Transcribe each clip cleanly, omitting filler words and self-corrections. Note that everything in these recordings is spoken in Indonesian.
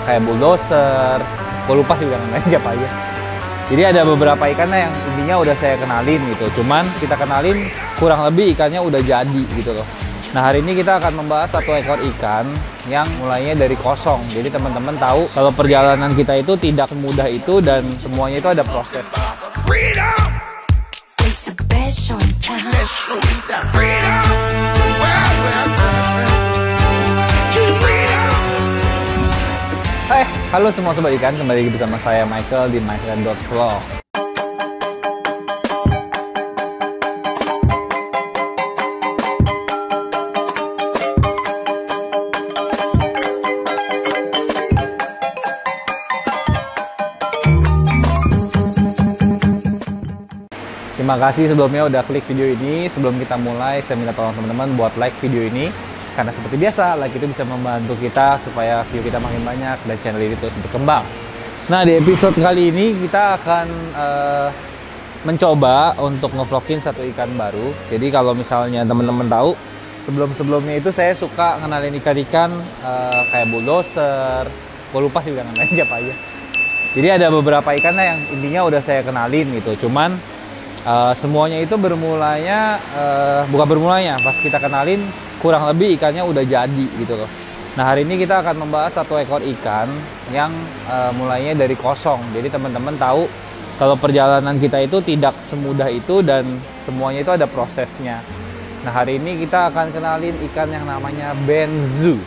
kayak bulldozer, gue lupa sih udah namanya siapa aja. Jadi ada beberapa ikannya yang intinya udah saya kenalin gitu, cuman kita kenalin kurang lebih ikannya udah jadi gitu loh. Nah, hari ini kita akan membahas satu ekor ikan yang mulainya dari kosong. Jadi teman-teman tahu kalau perjalanan kita itu tidak semudah itu dan semuanya itu ada proses. Hai, halo semua sobat ikan, kembali bersama saya Michael di michael.vlog. Terima kasih sebelumnya udah klik video ini. Sebelum kita mulai, saya minta tolong teman-teman buat like video ini. Karena seperti biasa, like itu bisa membantu kita supaya view kita makin banyak dan channel ini terus berkembang. Nah, di episode kali ini kita akan mencoba untuk ngevlogin satu ikan baru. Jadi kalau misalnya teman-teman tahu, sebelum-sebelumnya itu saya suka ngenalin ikan-ikan kayak bulldozer. Gue lupa sih udah namanya siapa aja. Jadi ada beberapa ikannya yang intinya udah saya kenalin gitu. Cuman semuanya itu bukan bermulanya pas kita kenalin kurang lebih ikannya udah jadi gitu loh. Nah, hari ini kita akan membahas satu ekor ikan yang mulainya dari kosong. Jadi teman-teman tahu kalau perjalanan kita itu tidak semudah itu dan semuanya itu ada prosesnya. Nah, hari ini kita akan kenalin ikan yang namanya benzu.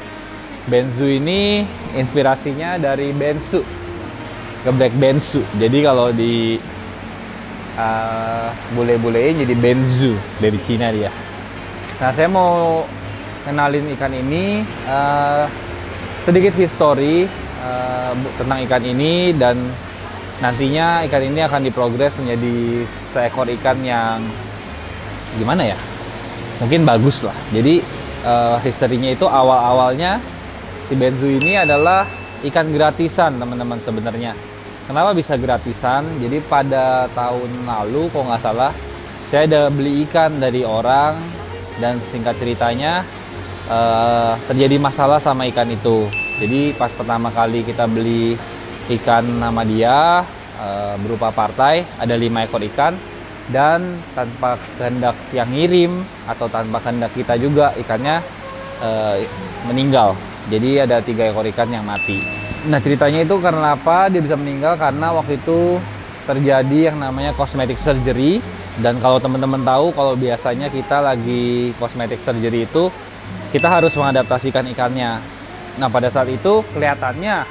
Benzu ini inspirasinya dari bensu, geblek bensu. Jadi kalau di bule-bulein jadi benzu, dari Cina dia. Nah, saya mau kenalin ikan ini, sedikit history tentang ikan ini, dan nantinya ikan ini akan diprogres menjadi seekor ikan yang gimana ya, mungkin bagus lah. Jadi historinya itu awal-awalnya si benzu ini adalah ikan gratisan teman-teman sebenarnya. Kenapa bisa gratisan? Jadi pada tahun lalu kalau nggak salah saya ada beli ikan dari orang, dan singkat ceritanya terjadi masalah sama ikan itu. Jadi pas pertama kali kita beli ikan nama dia berupa partai, ada 5 ekor ikan, dan tanpa kehendak yang ngirim atau tanpa kehendak kita juga ikannya meninggal. Jadi ada 3 ekor ikan yang mati. Nah, ceritanya itu karena apa dia bisa meninggal? Karena waktu itu terjadi yang namanya cosmetic surgery. Dan kalau teman-teman tahu, kalau biasanya kita lagi cosmetic surgery itu kita harus mengadaptasikan ikannya. Nah, pada saat itu kelihatannya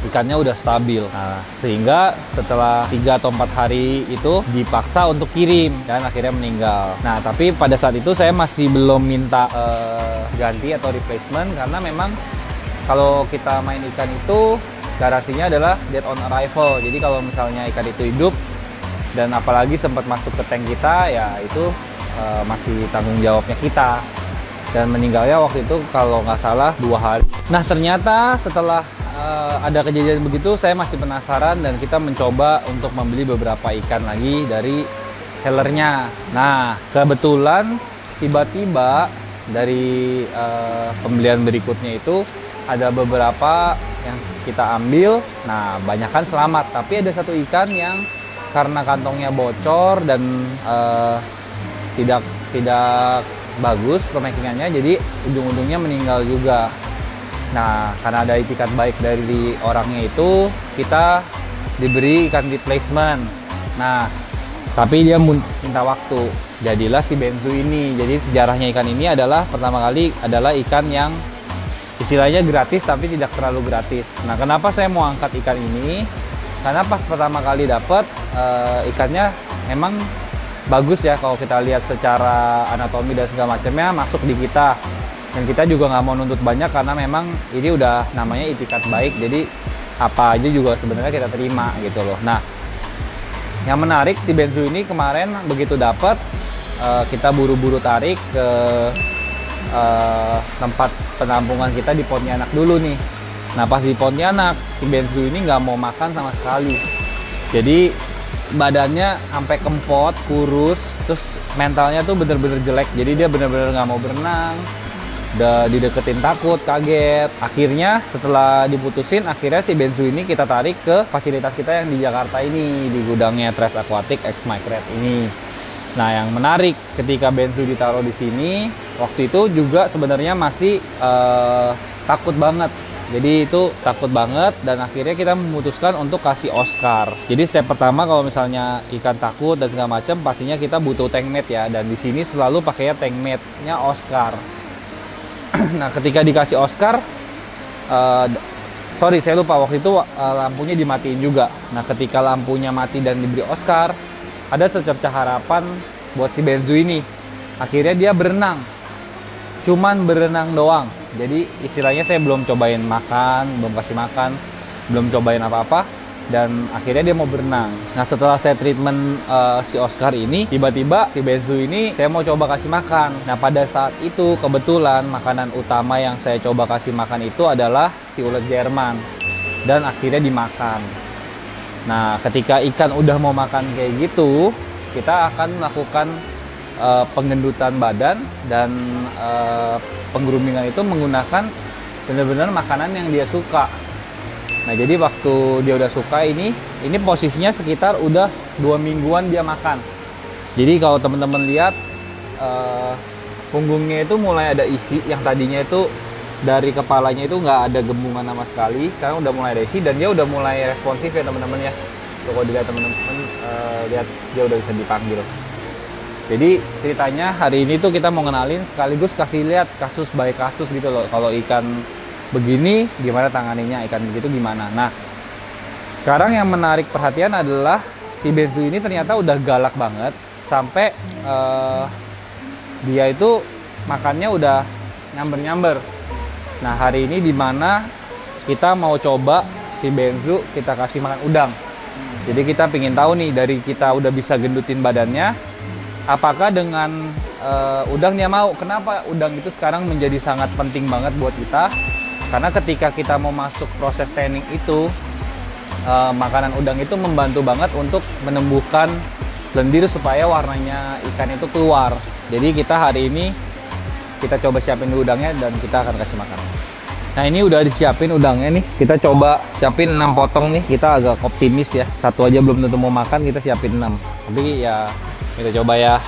ikannya udah stabil. Nah, sehingga setelah 3 atau 4 hari itu dipaksa untuk kirim dan akhirnya meninggal. Nah, tapi pada saat itu saya masih belum minta ganti atau replacement, karena memang kalau kita main ikan itu garansinya adalah dead on arrival. Jadi kalau misalnya ikan itu hidup dan apalagi sempat masuk ke tank kita, ya itu masih tanggung jawabnya kita. Dan meninggalnya waktu itu kalau nggak salah 2 hari. Nah, ternyata setelah ada kejadian begitu, saya masih penasaran dan kita mencoba untuk membeli beberapa ikan lagi dari sellernya. Nah, kebetulan tiba-tiba dari pembelian berikutnya itu ada beberapa yang kita ambil. Nah, banyak kan selamat, tapi ada satu ikan yang karena kantongnya bocor dan tidak bagus pemakingannya, jadi ujung-ujungnya meninggal juga. Nah, karena ada itikat baik dari orangnya itu, kita diberi ikan replacement. Nah, tapi dia minta waktu. Jadilah si benzu ini. Jadi sejarahnya ikan ini adalah pertama kali adalah ikan yang istilahnya gratis tapi tidak terlalu gratis. Nah, kenapa saya mau angkat ikan ini? Karena pas pertama kali dapat ikannya memang bagus ya, kalau kita lihat secara anatomi dan segala macamnya masuk di kita. Dan kita juga nggak mau nuntut banyak karena memang ini udah namanya itikat baik. Jadi apa aja juga sebenarnya kita terima gitu loh. Nah, yang menarik si benzu ini kemarin begitu dapat kita buru-buru tarik ke tempat penampungan kita di Pontianak dulu nih. Nah, pas di Pontianak si benzu ini nggak mau makan sama sekali. Jadi badannya sampai kempot, kurus, terus mentalnya tuh bener-bener jelek. Jadi dia bener-bener nggak mau berenang, Udah dideketin takut, kaget. Akhirnya setelah diputusin, akhirnya si Benzu ini kita tarik ke fasilitas kita yang di Jakarta ini, di gudangnya Tres Aquatic X Micred ini. Nah, yang menarik ketika Benzu ditaruh di sini, waktu itu juga sebenarnya masih takut banget. Jadi itu takut banget dan akhirnya kita memutuskan untuk kasih Oscar. Jadi step pertama kalau misalnya ikan takut dan segala macam, pastinya kita butuh tank mate ya. Dan di sini selalu pakainya tank mate-nya Oscar. Nah, ketika dikasih Oscar, sorry saya lupa waktu itu lampunya dimatiin juga. Nah, ketika lampunya mati dan diberi Oscar, ada secercah harapan buat si Benzu ini. Akhirnya dia berenang, cuman berenang doang. Jadi istilahnya saya belum cobain makan, belum kasih makan, belum cobain apa-apa, dan akhirnya dia mau berenang. Nah, setelah saya treatment si Oscar ini, tiba-tiba si Benzu ini saya mau coba kasih makan. Nah, pada saat itu kebetulan makanan utama yang saya coba kasih makan itu adalah si ulet Jerman, dan akhirnya dimakan. Nah, ketika ikan udah mau makan kayak gitu, kita akan melakukan penggendutan badan dan penggroomingan itu menggunakan benar-benar makanan yang dia suka. Nah, jadi waktu dia udah suka ini posisinya sekitar udah 2 mingguan dia makan. Jadi kalau teman-teman lihat punggungnya itu mulai ada isi, yang tadinya itu dari kepalanya itu nggak ada gembungan sama sekali, sekarang udah mulai ada isi dan dia udah mulai responsif ya teman-teman ya. Kalau dilihat teman-teman lihat dia udah bisa dipanggil. Jadi ceritanya hari ini tuh kita mau ngenalin sekaligus kasih lihat kasus by kasus gitu loh. Kalau ikan begini gimana tanganinya, ikan begitu gimana. Nah, sekarang yang menarik perhatian adalah si Benzu ini ternyata udah galak banget sampai dia itu makannya udah nyamber-nyamber. Nah, hari ini dimana kita mau coba si Benzu kita kasih makan udang. Jadi kita pengen tahu nih, dari kita udah bisa gendutin badannya, apakah dengan udang dia mau. Kenapa udang itu sekarang menjadi sangat penting banget buat kita? Karena ketika kita mau masuk proses tanning itu, makanan udang itu membantu banget untuk menumbuhkan lendir supaya warnanya ikan itu keluar. Jadi kita hari ini kita coba siapin dulu udangnya dan kita akan kasih makan. Nah, ini udah disiapin udangnya nih. Kita coba siapin 6 potong nih. Kita agak optimis ya. Satu aja belum tentu mau makan, kita siapin 6. Tapi ya kita coba ya.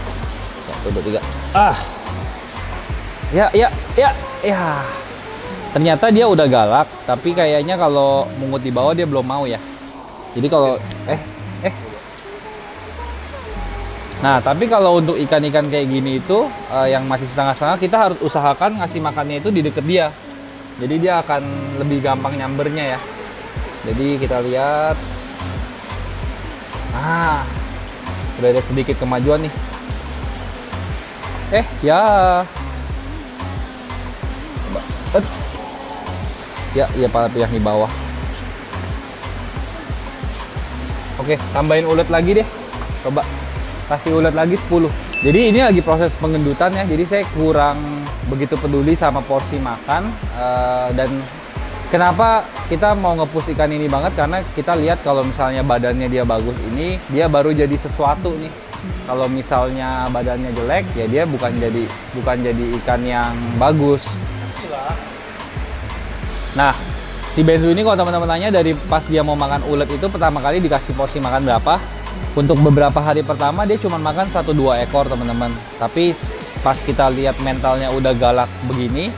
1, 2, 3. Ya. Ternyata dia udah galak, tapi kayaknya kalau mungut di bawah dia belum mau ya. Jadi kalau Nah, tapi kalau untuk ikan-ikan kayak gini itu yang masih setengah-setengah, kita harus usahakan ngasih makannya itu di deket dia. Jadi dia akan lebih gampang nyambernya ya. Jadi kita lihat. Udah ada sedikit kemajuan nih. Ya. Ya para yang di bawah. Oke, tambahin ulet lagi deh. Coba kasih ulet lagi 10. Jadi ini lagi proses pengendutan ya. Jadi saya kurang begitu peduli sama porsi makan. Dan kenapa kita mau nge-push ikan ini banget, karena kita lihat kalau misalnya badannya dia bagus ini, dia baru jadi sesuatu nih. Kalau misalnya badannya jelek, ya dia bukan jadi ikan yang bagus. Nah, si Benzu ini kalau teman-teman tanya, dari pas dia mau makan ulet itu pertama kali dikasih porsi makan berapa? Untuk beberapa hari pertama dia cuma makan 1-2 ekor teman-teman. Tapi pas kita lihat mentalnya udah galak begini,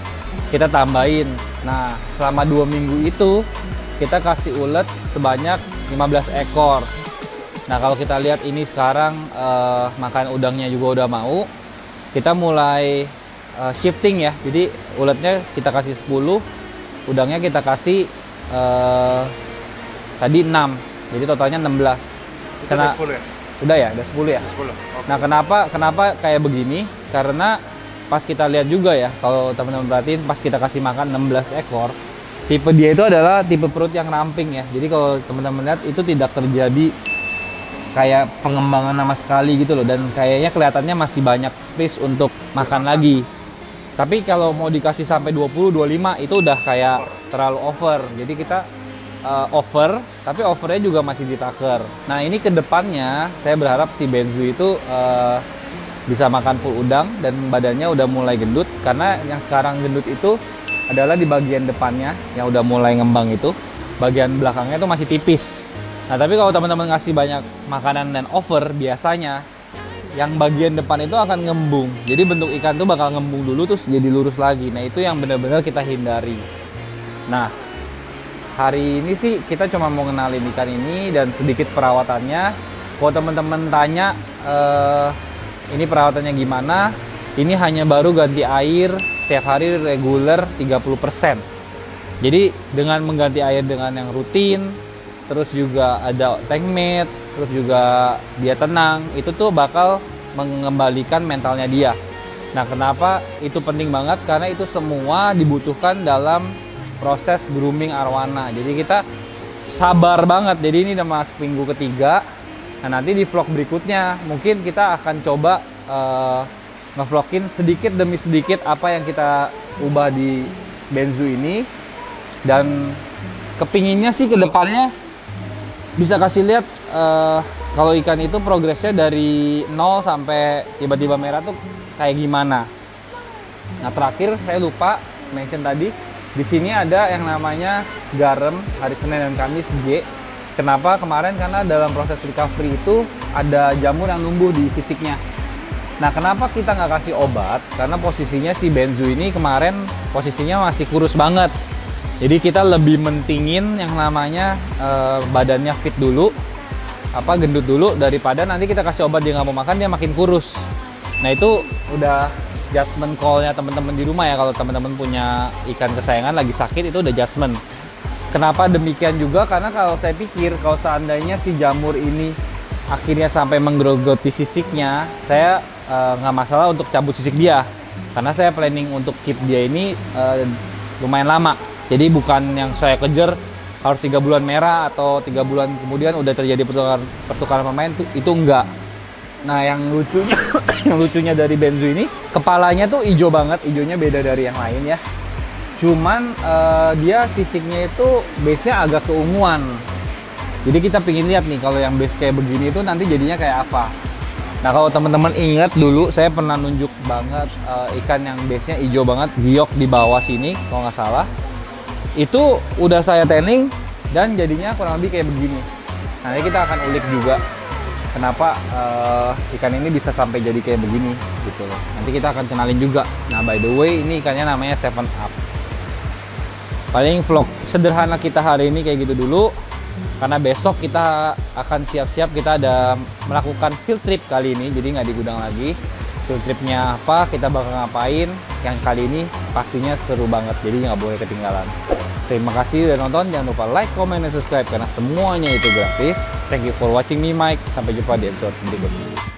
kita tambahin. Nah, selama 2 minggu itu kita kasih ulet sebanyak 15 ekor. Nah, kalau kita lihat ini sekarang makan udangnya juga udah mau. Kita mulai shifting ya. Jadi uletnya kita kasih 10, udangnya kita kasih tadi 6. Jadi totalnya 16. Udah 10 ya? Udah ya? Udah 10 ya? 10. Okay. Nah, kenapa kayak begini? Karena pas kita lihat juga ya, kalau teman-teman perhatiin, pas kita kasih makan 16 ekor, tipe dia itu adalah tipe perut yang ramping ya. Jadi kalau teman-teman lihat, itu tidak terjadi kayak pengembangan sama sekali gitu loh. Dan kayaknya kelihatannya masih banyak space untuk makan lagi. Tapi kalau mau dikasih sampai 20-25, itu udah kayak terlalu over. Jadi kita over, tapi overnya juga masih ditaker. Nah, ini kedepannya saya berharap si Benzu itu bisa makan full udang dan badannya udah mulai gendut, karena yang sekarang gendut itu adalah di bagian depannya yang udah mulai ngembang itu, bagian belakangnya itu masih tipis. Nah tapi kalau teman-teman ngasih banyak makanan dan over, biasanya yang bagian depan itu akan ngembung. Jadi bentuk ikan tuh bakal ngembung dulu terus jadi lurus lagi. Nah itu yang benar-benar kita hindari. Nah hari ini sih kita cuma mau kenalin ikan ini dan sedikit perawatannya. Kalau teman-teman tanya ini perawatannya gimana, ini hanya baru ganti air setiap hari reguler 30%. Jadi dengan mengganti air dengan yang rutin, terus juga ada tank mate, terus juga dia tenang, itu tuh bakal mengembalikan mentalnya dia. Nah kenapa itu penting banget? Karena itu semua dibutuhkan dalam proses grooming arwana. Jadi kita sabar banget. Jadi ini udah masuk minggu ketiga. Nah nanti di vlog berikutnya mungkin kita akan coba ngevlogin sedikit demi sedikit apa yang kita ubah di Benzu ini. Dan kepinginnya sih ke depannya bisa kasih lihat kalau ikan itu progresnya dari 0 sampai tiba-tiba merah tuh kayak gimana. Nah terakhir saya lupa mention tadi, di sini ada yang namanya garam hari Senin dan Kamis G. Kenapa kemarin? Karena dalam proses recovery itu ada jamur yang numbuh di fisiknya. Nah kenapa kita nggak kasih obat? Karena posisinya si Benzu ini kemarin posisinya masih kurus banget. Jadi kita lebih mentingin yang namanya badannya fit dulu, gendut dulu, daripada nanti kita kasih obat dia nggak mau makan, dia makin kurus. Nah itu udah judgement call-nya teman-teman di rumah ya. Kalau teman-teman punya ikan kesayangan lagi sakit, itu udah judgement. Kenapa demikian juga? Karena kalau saya pikir kalau seandainya si jamur ini akhirnya sampai menggerogoti sisiknya, saya nggak masalah untuk cabut sisik dia. Karena saya planning untuk keep dia ini lumayan lama. Jadi bukan yang saya kejar harus 3 bulan merah atau 3 bulan kemudian udah terjadi pertukaran pemain, itu enggak. Nah yang lucunya yang lucunya dari Benzu ini, kepalanya tuh hijau banget, hijaunya beda dari yang lain ya. Cuman dia sisiknya itu base-nya agak keunguan. Jadi kita pingin lihat nih kalau yang base kayak begini itu nanti jadinya kayak apa. Nah kalau teman-teman ingat dulu saya pernah nunjuk banget ikan yang base-nya hijau banget, giok di bawah sini kalau nggak salah. Itu udah saya tanning dan jadinya kurang lebih kayak begini. Nah ini kita akan ulik juga kenapa ikan ini bisa sampai jadi kayak begini gitu loh. Nanti kita akan kenalin juga. Nah by the way ini ikannya namanya 7 Up. Paling vlog sederhana kita hari ini kayak gitu dulu, karena besok kita akan siap-siap, kita ada melakukan field trip kali ini, jadi nggak di gudang lagi. Field tripnya apa, kita bakal ngapain, yang kali ini pastinya seru banget, jadi nggak boleh ketinggalan. Terima kasih udah nonton, jangan lupa like, comment, dan subscribe karena semuanya itu gratis. Thank you for watching me, Mike. Sampai jumpa di episode berikutnya.